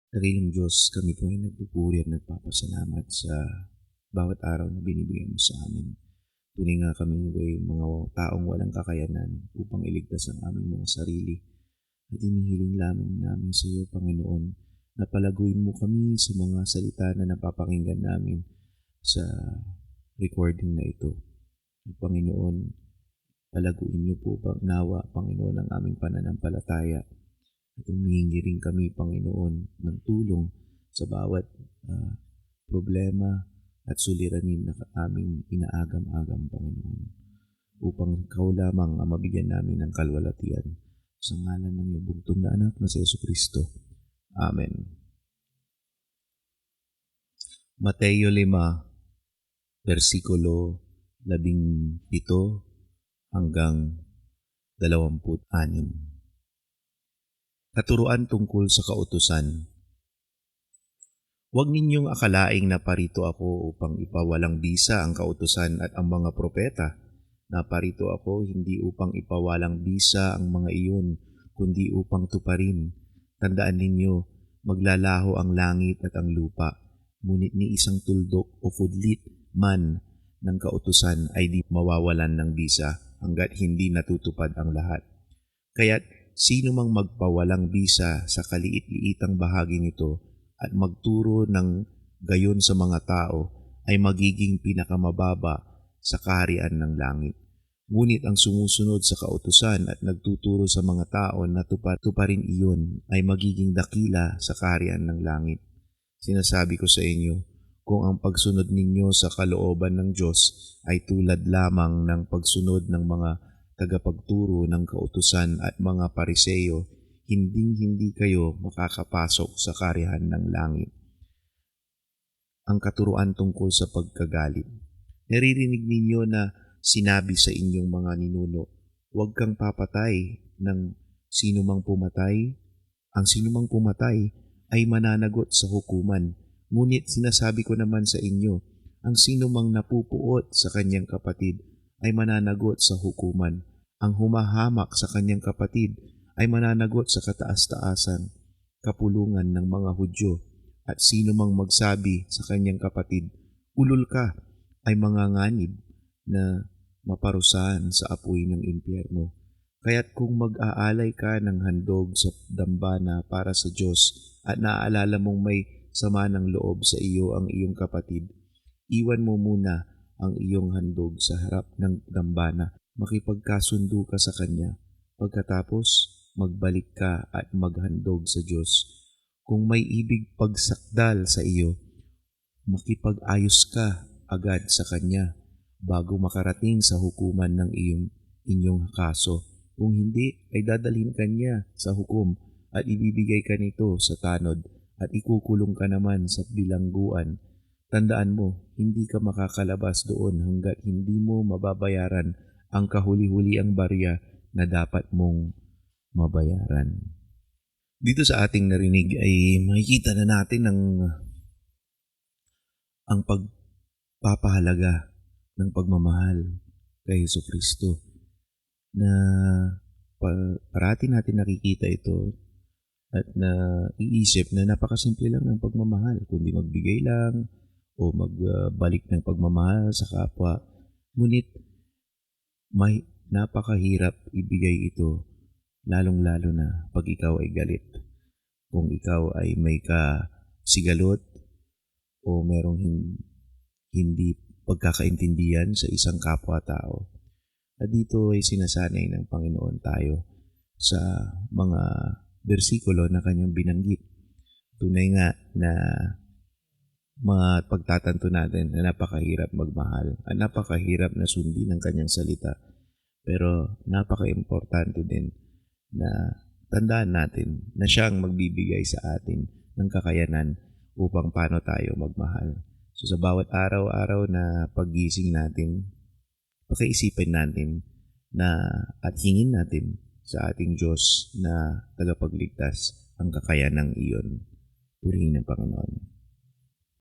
Dakilang Diyos, kami po ay nagpupuri at nagpapasalamat sa bawat araw na binibigay mo sa amin. Tunay nga kami ay mga taong walang kakayanan upang iligtas ang aming mga sarili. At inihiling lamang namin sa iyo, Panginoon, na palaguin mo kami sa mga salita na napapakinggan namin sa recording na ito. At Panginoon, palaguin niyo po nawa, Panginoon, ang aming pananampalataya. At humihingi rin kami, Panginoon, ng tulong sa bawat problema at suliranin na aming inaagam-agam, Panginoon, upang ikaw lamang ang mabigyan namin ng kalwalatian. Sa ngalan ng iyong bugtong na anak na si Jesucristo. Amen. Mateo 5, versikulo 17 hanggang 26. Katuruan tungkol sa kautusan. Huwag ninyong akalaing naparito ako upang ipawalang bisa ang kautusan at ang mga propeta. Naparito ako hindi upang ipawalang bisa ang mga iyon, kundi upang tuparin. Tandaan ninyo, maglalaho ang langit at ang lupa, ngunit ni isang tuldok o kudlit man ng kautusan ay di mawawalan ng bisa hanggat hindi natutupad ang lahat. Kaya't sino mang magpawalang bisa sa kaliit-liitang bahagi nito at magturo ng gayon sa mga tao ay magiging pinakamababa sa kaharian ng langit. Ngunit ang sumusunod sa kautusan at nagtuturo sa mga tao na tuparin iyon ay magiging dakila sa kaharian ng langit. Sinasabi ko sa inyo, kung ang pagsunod ninyo sa kalooban ng Diyos ay tulad lamang ng pagsunod ng mga tagapagturo ng kautusan at mga pariseyo, hindi kayo makakapasok sa kaharian ng langit. Ang katuruan tungkol sa pagkagalit. Naririnig ninyo na sinabi sa inyong mga ninuno, huwag kang papatay ng sino mang pumatay. Ang sino mang pumatay ay mananagot sa hukuman. Ngunit sinasabi ko naman sa inyo, ang sino mang napupuot sa kanyang kapatid ay mananagot sa hukuman. Ang humahamak sa kanyang kapatid ay mananagot sa kataas-taasan, kapulungan ng mga Hudyo. At sino mang magsabi sa kanyang kapatid, ulol ka, ay manganganib na maparusahan sa apoy ng impyerno. Kaya't kung mag-aalay ka ng handog sa dambana para sa Diyos at naaalala mong may sama ng loob sa iyo ang iyong kapatid, iwan mo muna ang iyong handog sa harap ng dambana, makipagkasundo ka sa kanya. Pagkatapos, magbalik ka at maghandog sa Diyos. Kung may ibig pagsakdal sa iyo, makipag-ayos ka agad sa kanya bago makarating sa hukuman ng inyong kaso. Kung hindi, ay dadalhin ka niya sa hukom at ibibigay ka nito sa tanod at ikukulong ka naman sa bilangguan. Tandaan mo, hindi ka makakalabas doon hanggat hindi mo mababayaran ang kahuli-huliang barya na dapat mong mabayaran. Dito sa ating narinig ay makikita na natin ang pagpapahalaga ng pagmamahal kay Jesucristo na parati natin nakikita ito at naiisip na napakasimple lang ng pagmamahal, kundi magbigay lang o magbalik ng pagmamahal sa kapwa. Ngunit may napakahirap ibigay ito, lalong-lalo na pag ikaw ay galit. Kung ikaw ay may kasigalot o merong hindi pagkakaintindihan sa isang kapwa-tao. At dito ay sinasanay ng Panginoon tayo sa mga bersikulo na kanyang binanggit. Tunay nga na pagtatanto natin na napakahirap magmahal at napakahirap na sundin ang kanyang salita. Pero napaka-importante din na tandaan natin na siya ang magbibigay sa atin ng kakayanan upang paano tayo magmahal. So sa bawat araw-araw na paggising natin, pakiisipin natin na at hingin natin sa ating Diyos na tagapagligtas ang kakayanang iyon. Purihin ng Panginoon.